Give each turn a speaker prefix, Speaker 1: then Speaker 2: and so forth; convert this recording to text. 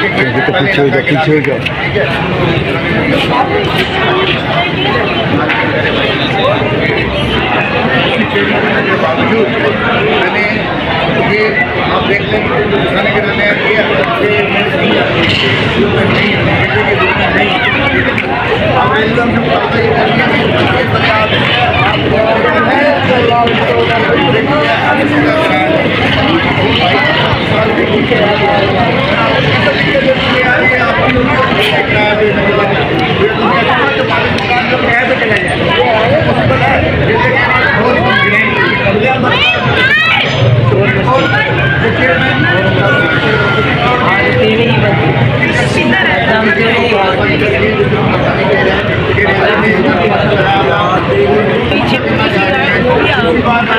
Speaker 1: तो पीछे हो जाओ, पीछे हो जाओ।
Speaker 2: बावजूद मैंने ये आप देख लें खाने के मैंने किया नहीं आप एकदम से